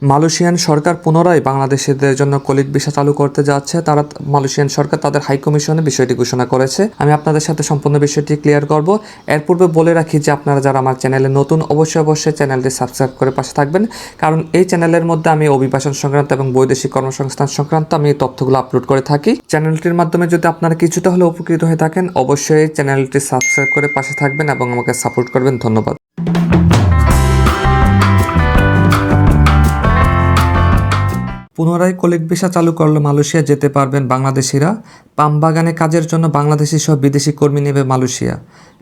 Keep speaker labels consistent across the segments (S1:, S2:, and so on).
S1: Malaysian সরকার পুনরায় বাংলাদেশিদের জন্য কলিক ভিসা চালু করতে যাচ্ছে। মালয়েশিয়ান সরকার তাদের হাই কমিশনে বিষয়টি ঘোষণা করেছে। আমি আপনাদের সাথে সম্পূর্ণ বিষয়টি ক্লিয়ার করব। এর পূর্বে বলে রাখি যে আপনারা যারা আমার চ্যানেলে নতুন অবশ্যই চ্যানেলটি সাবস্ক্রাইব করে পাশে থাকবেন, কারণ এই চ্যানেলের মধ্যে আমি অভিবাসন সংক্রান্ত এবং বৈদেশিক কর্মসংস্থান সংক্রান্ত আমি এই তথ্যগুলো আপলোড করে থাকি। চ্যানেলটির মাধ্যমে যদি আপনারা কিছুটা হলে উপকৃত হয়ে থাকেন, অবশ্যই চ্যানেলটি সাবস্ক্রাইব করে পাশে থাকবেন এবং আমাকে সাপোর্ট করবেন। ধন্যবাদ। পুনরায় কলিক ভিসা চালু করলে মালয়েশিয়া যেতে পারবেন বাংলাদেশিরা। পাম বাগানে কাজের জন্য বাংলাদেশি সহ বিদেশি কর্মী নেবে মালয়েশিয়া।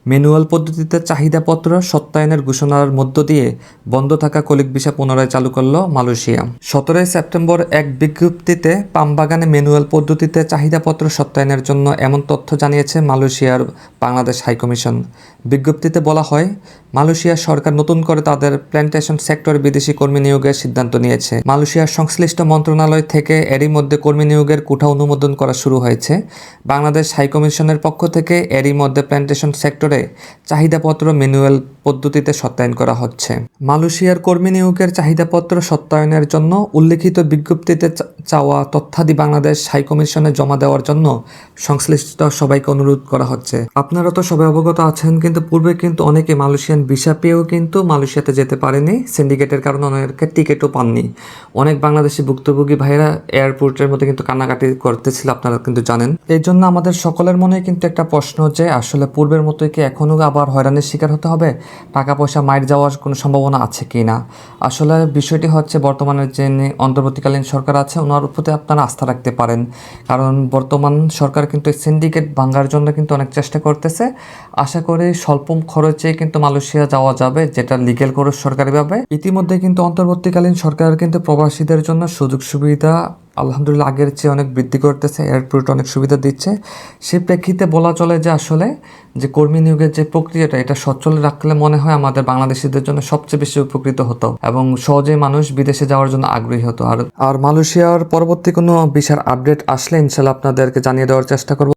S1: ম্যানুয়াল পদ্ধতিতে চাহিদাপত্র সত্যায়নের ঘোষণার মধ্য দিয়ে বন্ধ থাকা কলিক ভিসা পুনরায় চালু করল মালয়েশিয়া। 17 সেপ্টেম্বর এক বিজ্ঞপ্তিতে পাম বাগানে ম্যানুয়াল পদ্ধতিতে চাহিদাপত্র সত্যায়নের জন্য এমন তথ্য জানিয়েছে মালয়েশিয়ার বাংলাদেশ হাইকমিশন। বিজ্ঞপ্তিতে বলা হয়, মালয়েশিয়া সরকার নতুন করে তাদের প্ল্যান্টেশন সেক্টরে বিদেশি কর্মী নিয়োগের সিদ্ধান্ত নিয়েছে। মালয়েশিয়ার সংশ্লিষ্ট মন্ত্রণালয় থেকে এরই মধ্যে কর্মী নিয়োগের কোঠা অনুমোদন করা শুরু হয়েছে। বাংলাদেশ হাইকমিশনের পক্ষ থেকে এরই মধ্যে প্ল্যান্টেশন সেক্টরে চাহিদাপত্র ম্যানুয়াল পদ্ধতিতে সত্যায়ন করা হচ্ছে। মালয়েশিয়ার কর্মী নিয়োগের চাহিদাপত্র সত্যায়নের জন্য উল্লেখিত বিজ্ঞপ্তিতে চাওয়া তথ্যাদি বাংলাদেশ হাইকমিশনে জমা দেওয়ার জন্য সংশ্লিষ্ট সবাইকে অনুরোধ করা হচ্ছে। আপনারা তো সবাই অবগত আছেন, কিন্তু পূর্বে কিন্তু অনেকে মালয়েশিয়ান ভিসা পেয়েও কিন্তু মালয়েশিয়াতে যেতে পারেনি। সিন্ডিকেটের কারণে অনেকে টিকিটও পাননি। অনেক বাংলাদেশি ভুক্তভোগী ভাইয়েরা এয়ারপোর্টের মধ্যে কিন্তু কান্নাকাটি করতেছিল, আপনারা কিন্তু জানেন। এই জন্য আমাদের সকলের মনে কিন্তু একটা প্রশ্ন যে আসলে পূর্বের মতোই কি এখনও আবার হয়রানির শিকার হতে হবে? টাকা পয়সা মাইর যাওয়ার কোনো সম্ভাবনা আছে কি না? আসলে বিষয়টি হচ্ছে, বর্তমানে যে অন্তর্বর্তীকালীন সরকার আছে ওনার প্রতি আপনারা আস্থা রাখতে পারেন, কারণ বর্তমান সরকার কিন্তু সিন্ডিকেট ভাঙার জন্য কিন্তু অনেক চেষ্টা করতেছে। আশা করি স্বল্প খরচে কিন্তু মালয়েশিয়া যাওয়া যাবে, যেটা লিগ্যাল খরচ সরকারিভাবে। ইতিমধ্যে কিন্তু অন্তর্বর্তীকালীন সরকার কিন্তু প্রবাসীদের জন্য সুযোগ সুবিধা আলহামদুলিল্লাহ আগের চেয়ে অনেক বৃদ্ধি করতেছে, এয়ারপোর্ট অনেক সুবিধা দিচ্ছে। সেই প্রেক্ষিতে বলা চলে যে আসলে যে কর্মী নিয়োগের যে প্রক্রিয়াটা, এটা সচল রাখলে মনে হয় আমাদের বাংলাদেশিদের জন্য সবচেয়ে বেশি উপকৃত হতো এবং সহজেই মানুষ বিদেশে যাওয়ার জন্য আগ্রহী হতো। আর মালয়েশিয়ার পরবর্তী কোনো ভিসার আপডেট আসলে ইনশাল্লাহ আপনাদেরকে জানিয়ে দেওয়ার চেষ্টা করব।